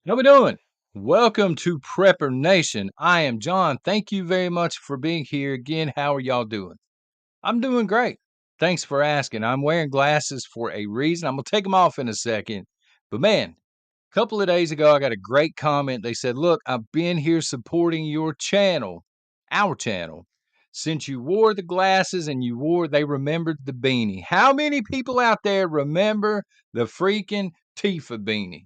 How we doing? Welcome to Prepper Nation. I am John. Thank you very much for being here again. How are y'all doing? I'm doing great. Thanks for asking. I'm wearing glasses for a reason. I'm gonna take them off in a second. But man, a couple of days ago, I got a great comment. They said, "Look, I've been here supporting your channel, our channel, since you wore the glasses and they remembered the beanie. How many people out there remember the freaking Tifa beanie?"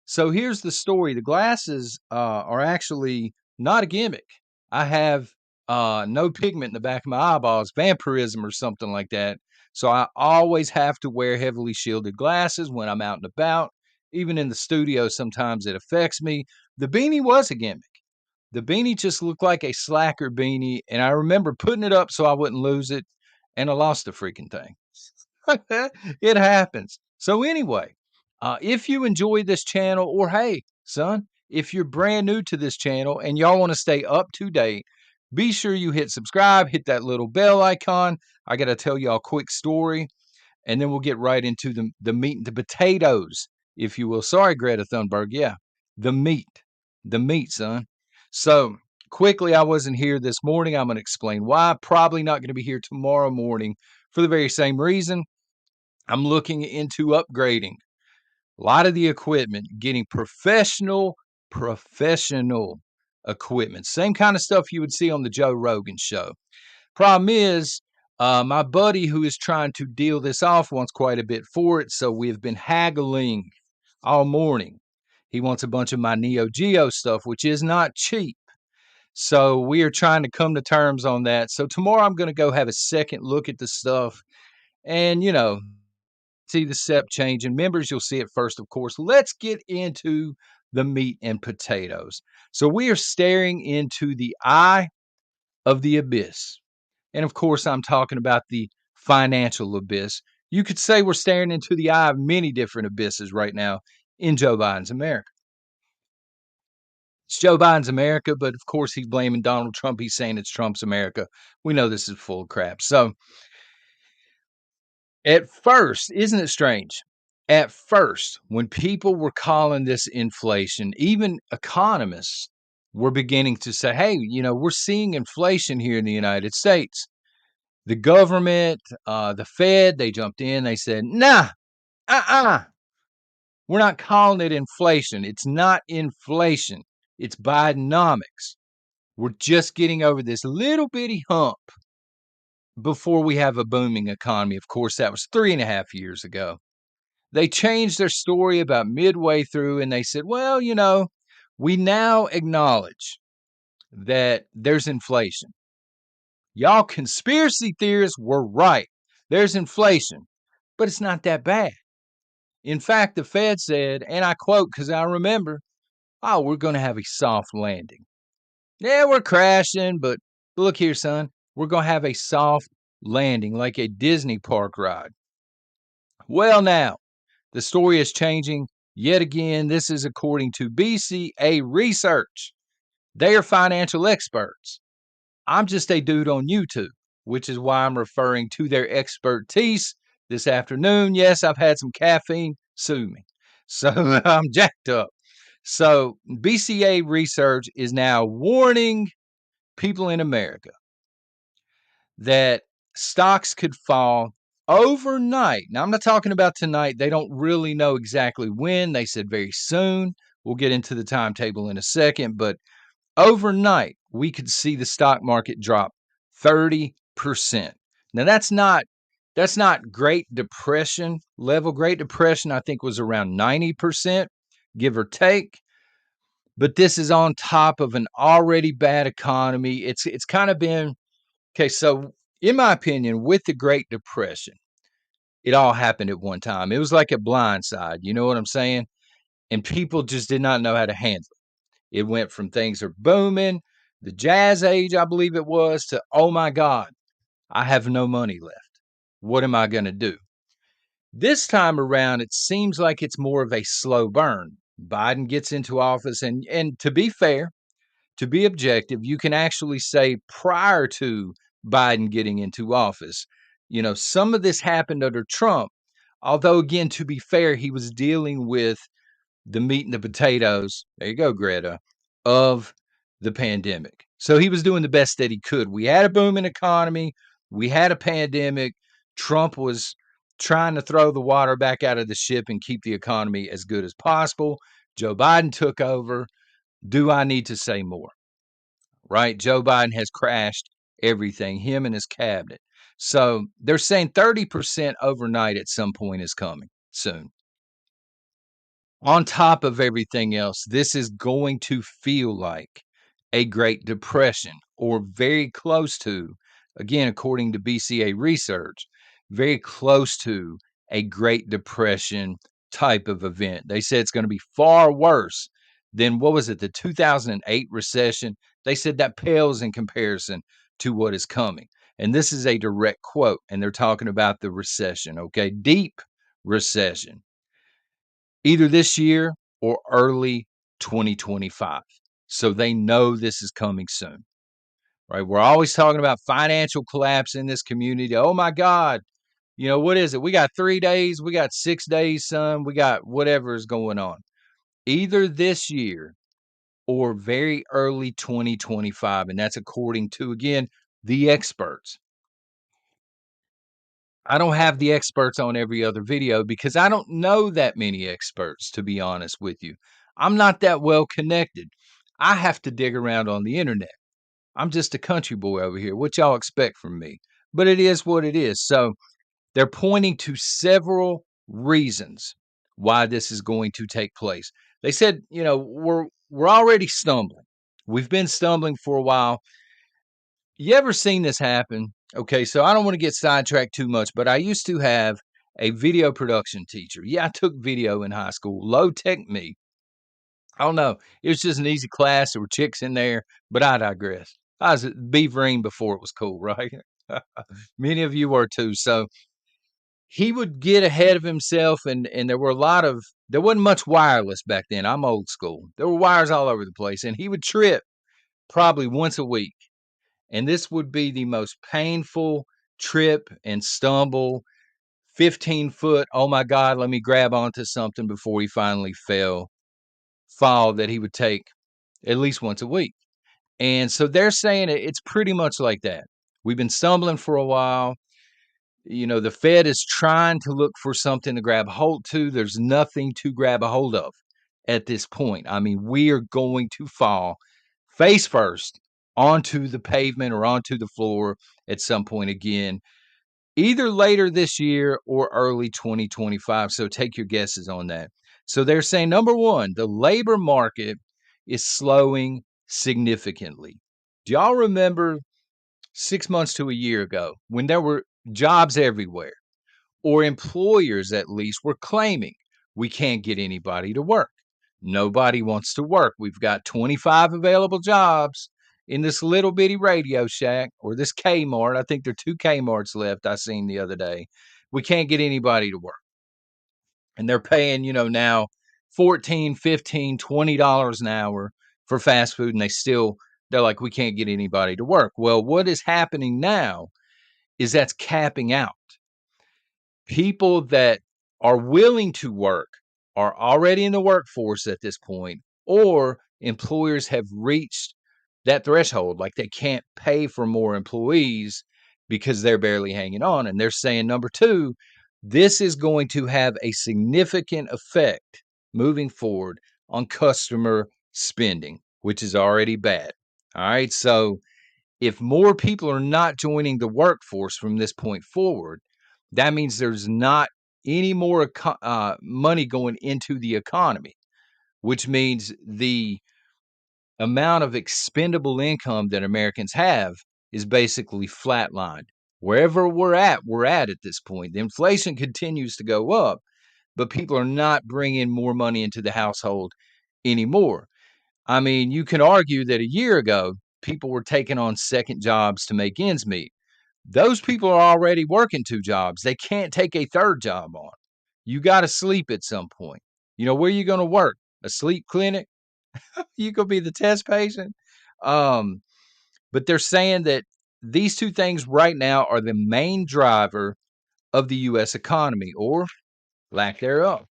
So here's the story. The glasses are actually not a gimmick. I have no pigment in the back of my eyeballs, vampirism or something like that. So I always have to wear heavily shielded glasses when I'm out and about. Even in the studio, sometimes it affects me. The beanie was a gimmick. The beanie just looked like a slacker beanie, and I remember putting it up so I wouldn't lose it, and I lost the freaking thing. It happens. So anyway, if you enjoy this channel, or hey, son, if you're brand new to this channel and y'all want to stay up to date, be sure you hit subscribe, hit that little bell icon. I got to tell y'all a quick story, and then we'll get right into the meat and the potatoes, if you will. Sorry, Greta Thunberg. Yeah, the meat, the meat, son. So quickly, I wasn't here this morning. I'm going to explain why. Probably not going to be here tomorrow morning for the very same reason. I'm looking into upgrading a lot of the equipment, getting professional equipment. Same kind of stuff you would see on the Joe Rogan show. Problem is, my buddy who is trying to deal this off wants quite a bit for it, so we've been haggling all morning. He wants a bunch of my Neo Geo stuff, which is not cheap. So we are trying to come to terms on that. So tomorrow I'm going to go have a second look at the stuff and, see the SEP change. And members, you'll see it first, of course. Let's get into the meat and potatoes. So we are staring into the eye of the abyss. And of course, I'm talking about the financial abyss. You could say we're staring into the eye of many different abysses right now in Joe Biden's America. It's Joe Biden's America, but of course, he's blaming Donald Trump. He's saying it's Trump's America. We know this is full of crap. So, at first, isn't it strange? At first, when people were calling this inflation, even economists were beginning to say, hey, we're seeing inflation here in the United States. The government, the Fed, they jumped in. They said, nah, we're not calling it inflation. It's not inflation. It's Bidenomics. We're just getting over this little bitty hump before we have a booming economy. Of course, that was 3.5 years ago. They changed their story about midway through and they said, well, we now acknowledge that there's inflation. Y'all conspiracy theorists were right. There's inflation, but it's not that bad. In fact, the Fed said, and I quote because I remember, oh, we're going to have a soft landing. Yeah, we're crashing, but look here, son, we're going to have a soft landing like a Disney park ride. Well, now, the story is changing yet again. This is according to BCA Research. They are financial experts. I'm just a dude on YouTube, which is why I'm referring to their expertise this afternoon. Yes, I've had some caffeine. Sue me. So I'm jacked up. So BCA Research is now warning people in America that stocks could fall overnight. Now, I'm not talking about tonight. They don't really know exactly when. They said very soon. We'll get into the timetable in a second, but overnight, we could see the stock market drop 30%. Now, that's not Great Depression level. Great Depression, I think, was around 90%, give or take. But this is on top of an already bad economy. It's kind of been okay. So, in my opinion, with the Great Depression, it all happened at one time. It was like a blindside. You know what I'm saying? And people just did not know how to handle it. It went from things are booming, the jazz age, I believe it was, to oh my God, I have no money left. What am I going to do? This time around, it seems like it's more of a slow burn. Biden gets into office, and to be fair, to be objective, you can actually say prior to Biden getting into office, some of this happened under Trump. Although, again, to be fair, he was dealing with the meat and the potatoes, there you go, Greta, of the pandemic. So he was doing the best that he could. We had a booming economy, we had a pandemic. Trump was trying to throw the water back out of the ship and keep the economy as good as possible. Joe Biden took over. Do I need to say more? Right? Joe Biden has crashed everything, him and his cabinet. So they're saying 30% overnight at some point is coming soon. On top of everything else, this is going to feel like a Great Depression or very close to, again, according to BCA research, very close to a Great Depression type of event. They said it's going to be far worse than what was it, the 2008 recession? They said that pales in comparison to what is coming. And this is a direct quote, and they're talking about the recession, okay? Deep recession either this year or early 2025. So they know this is coming soon, right? We're always talking about financial collapse in this community. Oh my God, what is it? We got 3 days, we got 6 days, son, we got whatever is going on. Either this year or very early 2025. And that's according to, again, the experts. I don't have the experts on every other video because I don't know that many experts, to be honest with you. I'm not that well connected. I have to dig around on the internet. I'm just a country boy over here. What y'all expect from me? But it is what it is. So they're pointing to several reasons why this is going to take place. They said, we're already stumbling. We've been stumbling for a while. You ever seen this happen? Okay, so I don't want to get sidetracked too much, but I used to have a video production teacher. Yeah, I took video in high school, low tech me. I don't know. It was just an easy class. There were chicks in there, but I digress. I was at Beavering before it was cool, right? Many of you were too. So he would get ahead of himself, and there wasn't much wireless back then. I'm old school. There were wires all over the place, and he would trip probably once a week. And this would be the most painful trip and stumble, 15-foot, oh my God, let me grab onto something before he finally fall that he would take at least once a week. And so they're saying it's pretty much like that. We've been stumbling for a while. The Fed is trying to look for something to grab hold to. There's nothing to grab a hold of at this point. I mean, we are going to fall face first onto the pavement or onto the floor at some point again, either later this year or early 2025. So take your guesses on that. So they're saying, number one, the labor market is slowing significantly. Do y'all remember 6 months to a year ago when there were jobs everywhere, or employers at least were claiming we can't get anybody to work? Nobody wants to work. We've got 25 available jobs in this little bitty Radio Shack or this Kmart. I think there are two Kmarts left I seen the other day. We can't get anybody to work. And they're paying, now 14, 15, $20 an hour for fast food, and they're like, we can't get anybody to work. Well, what is happening now is that's capping out. People that are willing to work are already in the workforce at this point, or employers have reached that threshold. Like they can't pay for more employees because they're barely hanging on. And they're saying, number two, this is going to have a significant effect moving forward on customer spending, which is already bad. All right. So if more people are not joining the workforce from this point forward, that means there's not any more money going into the economy, which means the amount of expendable income that Americans have is basically flatlined. Wherever we're at this point. The inflation continues to go up, but people are not bringing more money into the household anymore. I mean, you can argue that a year ago, people were taking on second jobs to make ends meet. Those people are already working two jobs. They can't take a third job on. You got to sleep at some point. Where are you going to work? A sleep clinic? You could be the test patient. Um, but they're saying that these two things right now are the main driver of the U.S. economy or lack thereof.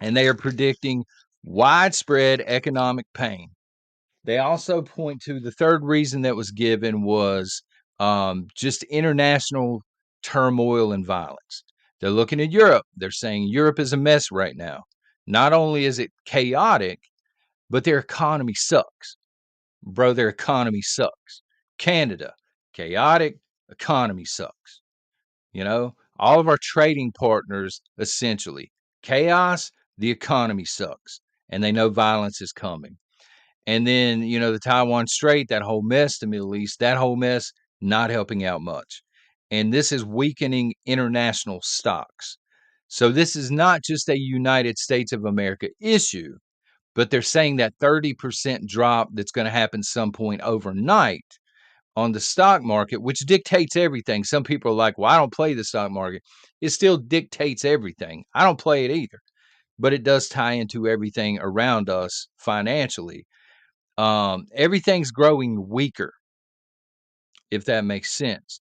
and they are predicting widespread economic pain. They also point to the third reason that was given was just international turmoil and violence. They're looking at Europe. They're saying Europe is a mess right now. Not only is it chaotic, but their economy sucks. Bro, their economy sucks. Canada, chaotic, economy sucks. All of our trading partners, essentially, chaos, the economy sucks. And they know violence is coming. And then, the Taiwan Strait, that whole mess, the Middle East, that whole mess, not helping out much. And this is weakening international stocks. So this is not just a United States of America issue, but they're saying that 30% drop that's going to happen some point overnight on the stock market, which dictates everything. Some people are like, well, I don't play the stock market. It still dictates everything. I don't play it either, but it does tie into everything around us financially. Everything's growing weaker, if that makes sense.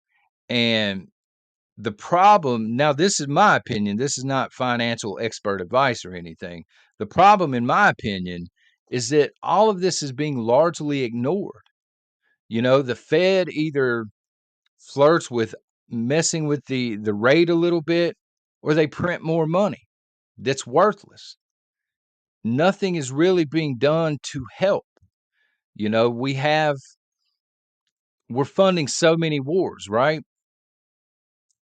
And the problem, now, this is my opinion, this is not financial expert advice or anything. The problem, in my opinion, is that all of this is being largely ignored. The Fed either flirts with messing with the rate a little bit, or they print more money that's worthless. Nothing is really being done to help. We have we're funding so many wars, right?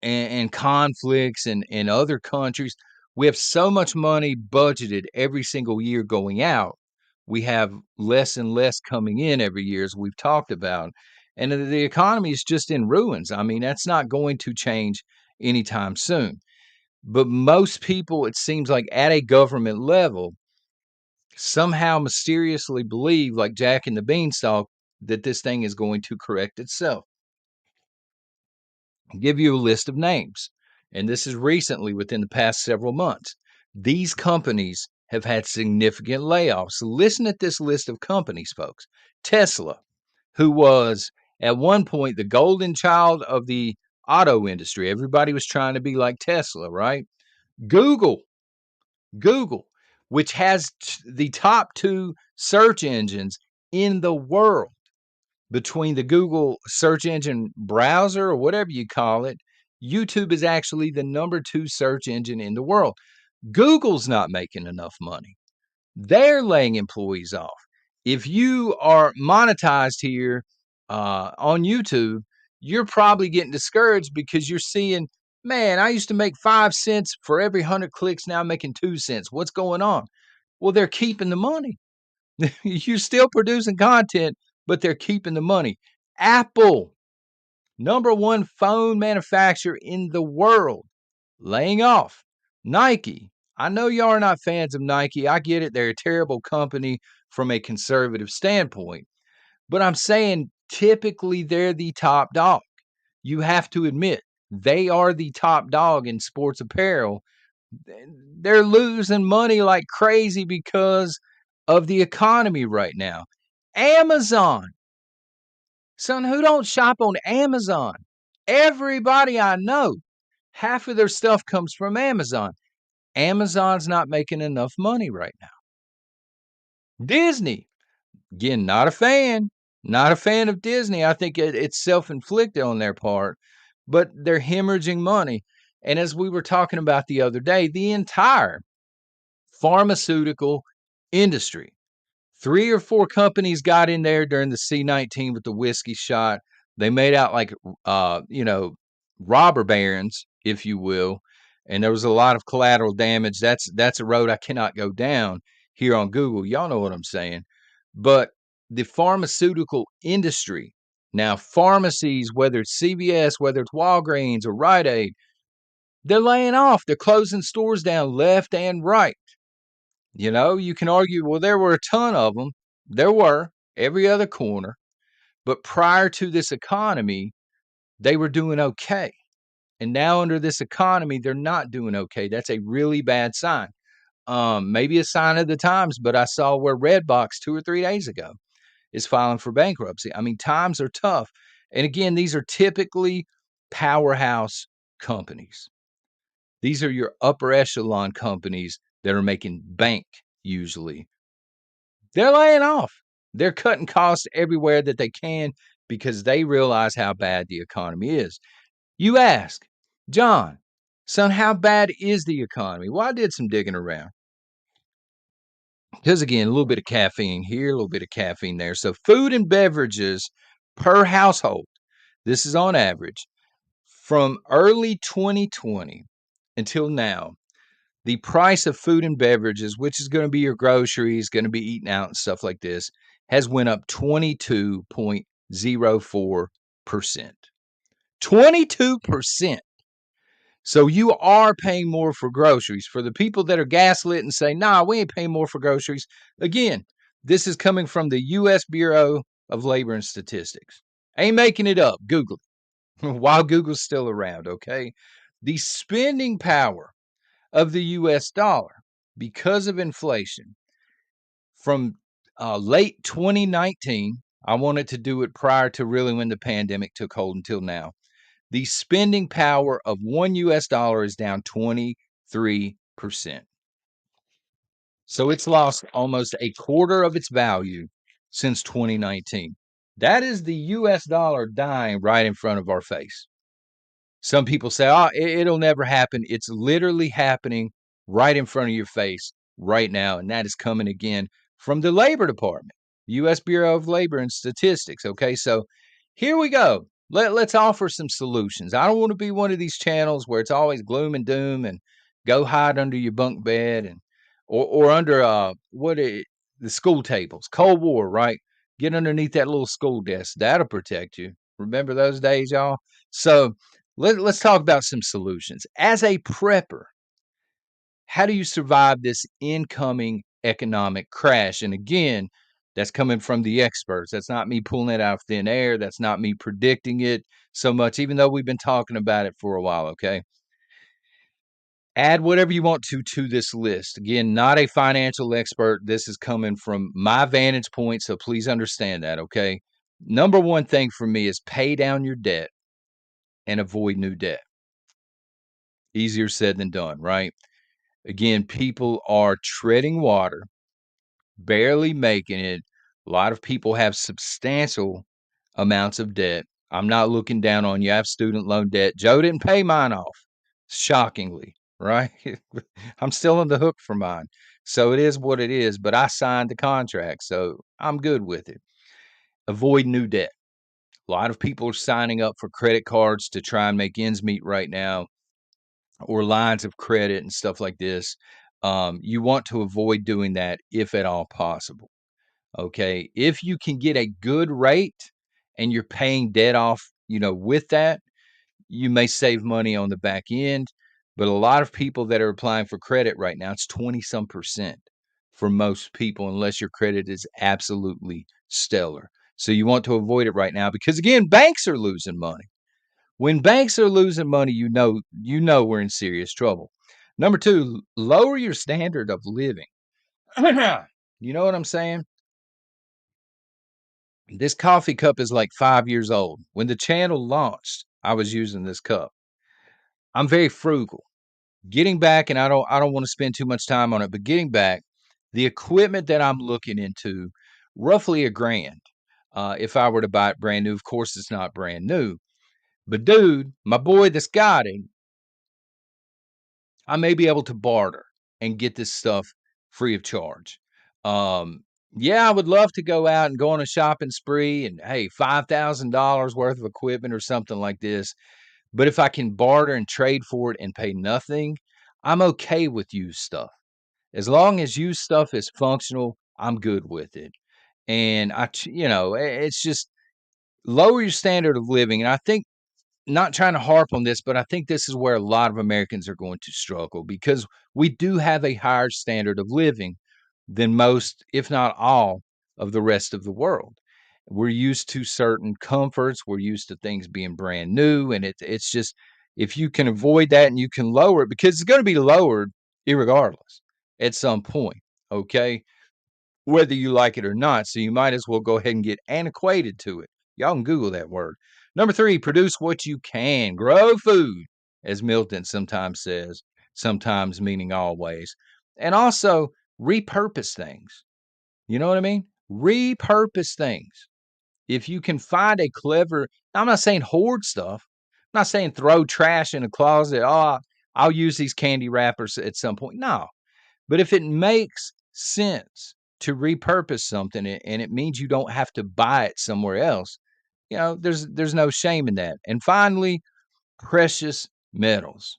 And conflicts in other countries. We have so much money budgeted every single year going out. We have less and less coming in every year, as we've talked about. And the economy is just in ruins. I mean, that's not going to change anytime soon. But most people, it seems like at a government level, somehow mysteriously believe, like Jack and the Beanstalk, that this thing is going to correct itself. I'll give you a list of names, and this is recently within the past several months. These companies have had significant layoffs. Listen at this list of companies, folks. Tesla, who was at one point the golden child of the auto industry. Everybody was trying to be like Tesla, right? Google, Google, which has the top two search engines in the world. Between the Google search engine browser, or whatever you call it, YouTube is actually the number 2 search engine in the world. Google's not making enough money. They're laying employees off. If you are monetized here on YouTube, you're probably getting discouraged because you're seeing, man, I used to make 5 cents for every 100 clicks. Now I'm making 2 cents. What's going on? Well, they're keeping the money. You're still producing content, but they're keeping the money. Apple, number 1 phone manufacturer in the world, laying off. Nike, I know y'all are not fans of Nike. I get it. They're a terrible company from a conservative standpoint. But I'm saying typically they're the top dog. You have to admit, they are the top dog in sports apparel. They're losing money like crazy because of the economy right now. Amazon. Son, who don't shop on Amazon? Everybody I know, half of their stuff comes from Amazon. Amazon's not making enough money right now. Disney, again, not a fan. Not a fan of Disney. I think it's self-inflicted on their part, but they're hemorrhaging money. And as we were talking about the other day, the entire pharmaceutical industry. 3 or 4 companies got in there during the C-19 with the whiskey shot. They made out like, robber barons, if you will, and there was a lot of collateral damage. That's a road I cannot go down here on Google. Y'all know what I'm saying. But the pharmaceutical industry, now pharmacies, whether it's CVS, whether it's Walgreens or Rite Aid, they're laying off. They're closing stores down left and right. You can argue, well, there were a ton of them. There were, every other corner. But prior to this economy, they were doing okay. And now under this economy, they're not doing okay. That's a really bad sign. Maybe a sign of the times, but I saw where Redbox 2 or 3 days ago is filing for bankruptcy. I mean, times are tough. And again, these are typically powerhouse companies. These are your upper echelon companies that are making bank usually. They're laying off. They're cutting costs everywhere that they can because they realize how bad the economy is. You ask, John, son, how bad is the economy? Well, I did some digging around. Because again, a little bit of caffeine here, a little bit of caffeine there. So, food and beverages per household, this is on average, from early 2020 until now, the price of food and beverages, which is going to be your groceries, going to be eaten out and stuff like this, has went up 22.04%. 22%. So you are paying more for groceries. For the people that are gaslit and say, nah, we ain't paying more for groceries. Again, this is coming from the U.S. Bureau of Labor and Statistics. Ain't making it up. Google it while Google's still around, okay? The spending power of the U.S. dollar because of inflation from late 2019. I wanted to do it prior to really when the pandemic took hold until now. The spending power of one US dollar is down 23%. So it's lost almost a quarter of its value since 2019. That is the US dollar dying right in front of our face. Some people say, oh, it'll never happen. It's literally happening right in front of your face right now. And that is coming again from the Labor Department, U.S. Bureau of Labor and Statistics. Okay, so here we go. Let's offer some solutions. I don't want to be one of these channels where it's always gloom and doom and go hide under your bunk bed and or under the school tables, Cold War, right? Get underneath that little school desk. That'll protect you. Remember those days, y'all? So let's talk about some solutions. As a prepper, how do you survive this incoming economic crash? And again, that's coming from the experts. That's not me pulling it out of thin air. That's not me predicting it so much, even though we've been talking about it for a while. Okay. Add whatever you want to this list. Again, not a financial expert. This is coming from my vantage point. So please understand that. Okay. Number one thing for me is pay down your debt and avoid new debt. Easier said than done, right? Again, people are treading water, barely making it. A lot of people have substantial amounts of debt. I'm not looking down on you. I have student loan debt. Joe didn't pay mine off, shockingly, right? I'm still on the hook for mine. So it is what it is, but I signed the contract, so I'm good with it. Avoid new debt. A lot of people are signing up for credit cards to try and make ends meet right now, or lines of credit and stuff like this. You want to avoid doing that if at all possible. Okay. If you can get a good rate and you're paying debt off, with that, you may save money on the back end. But a lot of people that are applying for credit right now, it's 20 some percent for most people, unless your credit is absolutely stellar. So you want to avoid it right now because, again, banks are losing money. When banks are losing money, we're in serious trouble. Number two, lower your standard of living. You know what I'm saying? This coffee cup is like 5 years old. When the channel launched, I was using this cup. I'm very frugal. Getting back, and I don't want to spend too much time on it, but getting back, the equipment that I'm looking into, roughly $1,000. If I were to buy it brand new, of course it's not brand new. But dude, my boy that's got it, I may be able to barter and get this stuff free of charge. Yeah, I would love to go out and go on a shopping spree and hey, $5,000 worth of equipment or something like this. But if I can barter and trade for it and pay nothing, I'm okay with used stuff. As long as used stuff is functional, I'm good with it. And it's just lower your standard of living. And I think, not trying to harp on this, but I think this is where a lot of Americans are going to struggle because we do have a higher standard of living than most, if not all, of the rest of the world. We're used to certain comforts. We're used to things being brand new. And it's just, if you can avoid that and you can lower it, because it's going to be lowered irregardless at some point. Okay. Whether you like it or not. So you might as well go ahead and get antiquated to it. Y'all can Google that word. Number three, produce what you can. Grow food, as Milton sometimes says, sometimes meaning always. And also repurpose things. You know what I mean? Repurpose things. If you can find a clever, I'm not saying hoard stuff. I'm not saying throw trash in a closet. Oh, I'll use these candy wrappers at some point. No. But if it makes sense to repurpose something and it means you don't have to buy it somewhere else, there's no shame in that. And finally, precious metals.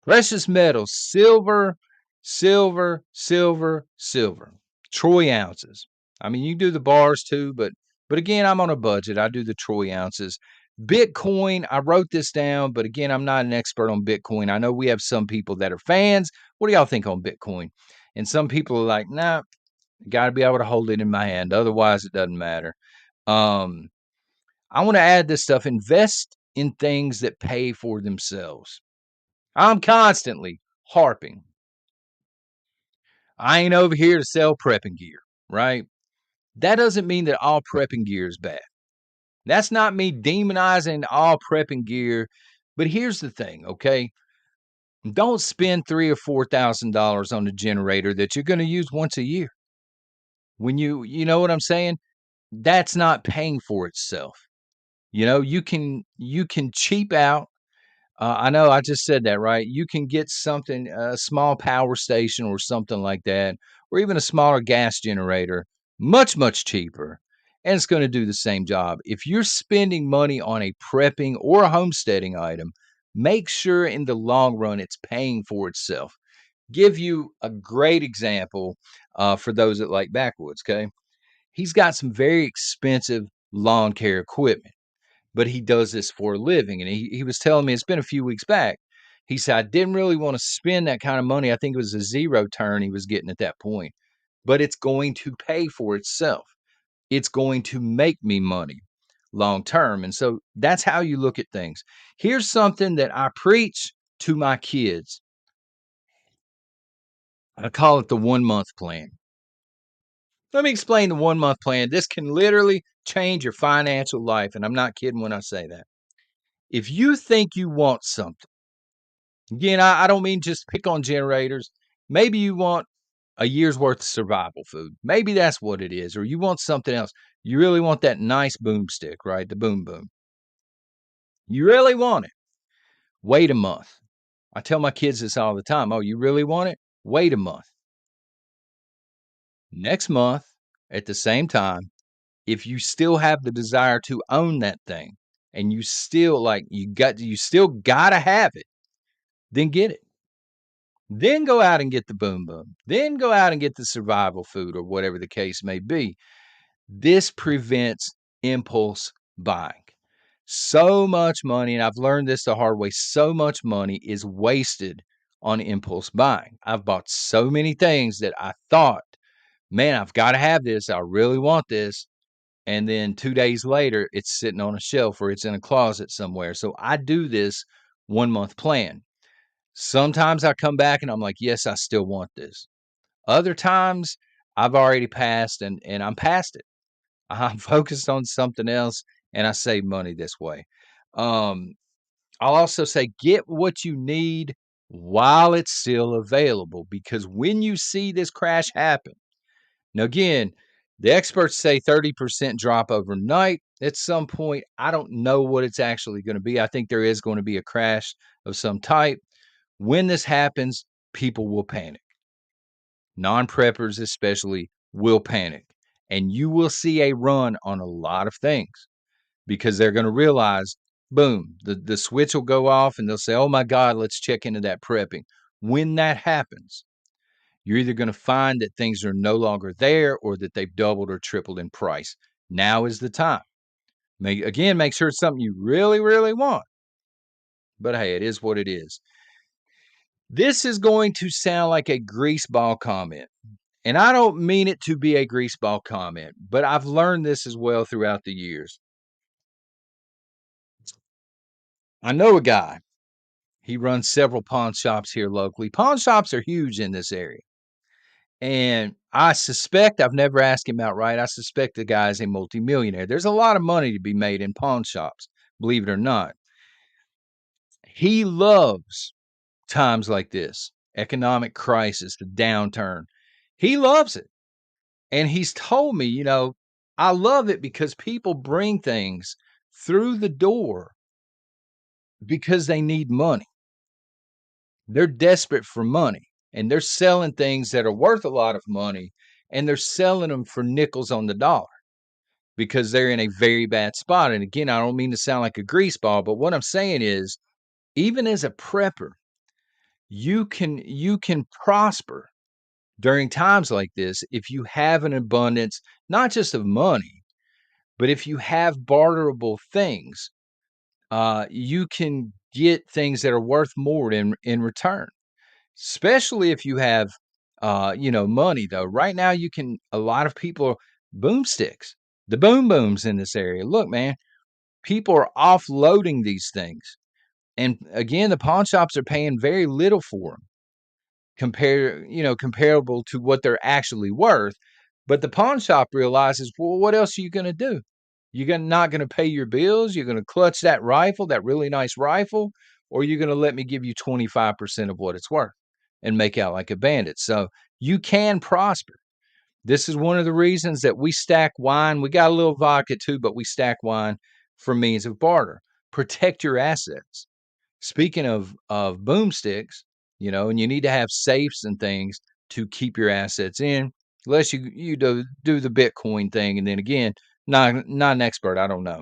Precious metals, silver, silver, silver, silver. Troy ounces. I mean, you do the bars too, but again, I'm on a budget. I do the Troy ounces. Bitcoin, I wrote this down, but again, I'm not an expert on Bitcoin. I know we have some people that are fans. What do y'all think on Bitcoin? And some people are like, nah, got to be able to hold it in my hand. Otherwise, it doesn't matter. Um, I want to add this stuff. Invest in things that pay for themselves. I'm constantly harping. I ain't over here to sell prepping gear, right? That doesn't mean that all prepping gear is bad. That's not me demonizing all prepping gear. But here's the thing, okay? Don't spend $3,000 or $4,000 on a generator that you're going to use once a year. When you know what I'm saying? That's not paying for itself. You can cheap out. I know I just said that, right? You can get something, a small power station or something like that, or even a smaller gas generator, much, much cheaper, and it's going to do the same job. If you're spending money on a prepping or a homesteading item, make sure in the long run it's paying for itself. Give you a great example for those that like backwoods, okay? He's got some very expensive lawn care equipment, but he does this for a living. And he was telling me, it's been a few weeks back. He said, I didn't really want to spend that kind of money. I think it was a zero turn he was getting at that point, but it's going to pay for itself. It's going to make me money long term. And so that's how you look at things. Here's something that I preach to my kids. I call it the 1 month plan. Let me explain the 1 month plan. This can literally change your financial life. And I'm not kidding when I say that. If you think you want something, again, I don't mean just pick on generators. Maybe you want a year's worth of survival food. Maybe that's what it is. Or you want something else. You really want that nice boomstick, right? The boom boom. You really want it. Wait a month. I tell my kids this all the time. Oh, you really want it? Wait a month. Next month, at the same time, if you still have the desire to own that thing and you still you still gotta have it, then get it. Then go out and get the boom boom. Then go out and get the survival food or whatever the case may be. This prevents impulse buying. So much money, and I've learned this the hard way, so much money is wasted on impulse buying. I've bought so many things that I thought, man, I've got to have this. I really want this. And then 2 days later, it's sitting on a shelf or it's in a closet somewhere. So I do this 1 month plan. Sometimes I come back and I'm like, yes, I still want this. Other times I've already passed and I'm past it. I'm focused on something else and I save money this way. Um, I'll also say get what you need while it's still available because when you see this crash happen, now again, the experts say 30% drop overnight. At some point, I don't know what it's actually going to be. I think there is going to be a crash of some type. When this happens, people will panic. Non-preppers especially will panic. And you will see a run on a lot of things because they're going to realize, boom, the switch will go off and they'll say, oh my God, let's check into that prepping. When that happens, you're either going to find that things are no longer there or that they've doubled or tripled in price. Now is the time. Make sure it's something you really, really want. But hey, it is what it is. This is going to sound like a greaseball comment. And I don't mean it to be a greaseball comment, but I've learned this as well throughout the years. I know a guy. He runs several pawn shops here locally. Pawn shops are huge in this area. And I suspect, I've never asked him outright, I suspect the guy is a multimillionaire. There's a lot of money to be made in pawn shops, believe it or not. He loves times like this. economic crisis, the downturn. He loves it. And he's told me, I love it because people bring things through the door because they need money. They're desperate for money and they're selling things that are worth a lot of money and they're selling them for nickels on the dollar because they're in a very bad spot. And again, I don't mean to sound like a greaseball, but what I'm saying is, even as a prepper, you can prosper during times like this if you have an abundance, not just of money, but if you have barterable things. You can get things that are worth more in return, especially if you have money. Though right now, you can, a lot of people, boomsticks, the boom booms in this area. Look, man, people are offloading these things, and again, the pawn shops are paying very little for them, comparable to what they're actually worth. But the pawn shop realizes, well, what else are you going to do? You're not going to pay your bills. You're going to clutch that rifle, that really nice rifle, or you're going to let me give you 25% of what it's worth and make out like a bandit. So you can prosper. This is one of the reasons that we stack wine. We got a little vodka too, but we stack wine for means of barter. Protect your assets. Speaking of boomsticks, and you need to have safes and things to keep your assets in, unless you do the Bitcoin thing. And then again, not an expert. I don't know.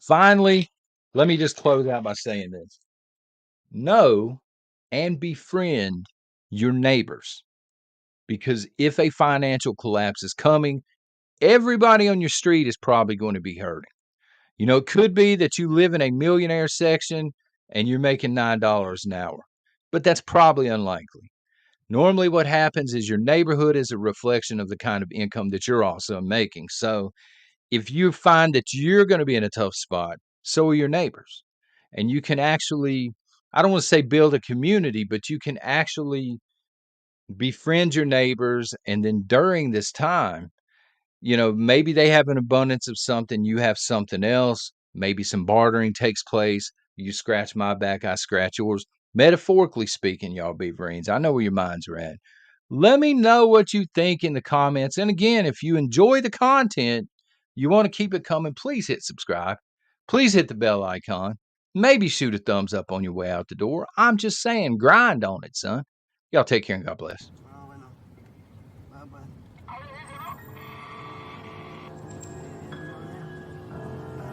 Finally, let me just close out by saying this: know and befriend your neighbors, because if a financial collapse is coming, everybody on your street is probably going to be hurting. It could be that you live in a millionaire section and you're making $9 an hour, but that's probably unlikely. Normally, what happens is your neighborhood is a reflection of the kind of income that you're also making. So if you find that you're going to be in a tough spot, so are your neighbors. And you can actually, I don't want to say build a community, but you can actually befriend your neighbors. And then during this time, maybe they have an abundance of something, you have something else. Maybe some bartering takes place. You scratch my back, I scratch yours. Metaphorically speaking, y'all beaverines, I know where your minds are at. Let me know what you think in the comments. And again, if you enjoy the content, you want to keep it coming, please hit subscribe. Please hit the bell icon. Maybe shoot a thumbs up on your way out the door. I'm just saying, grind on it, son. Y'all take care and God bless.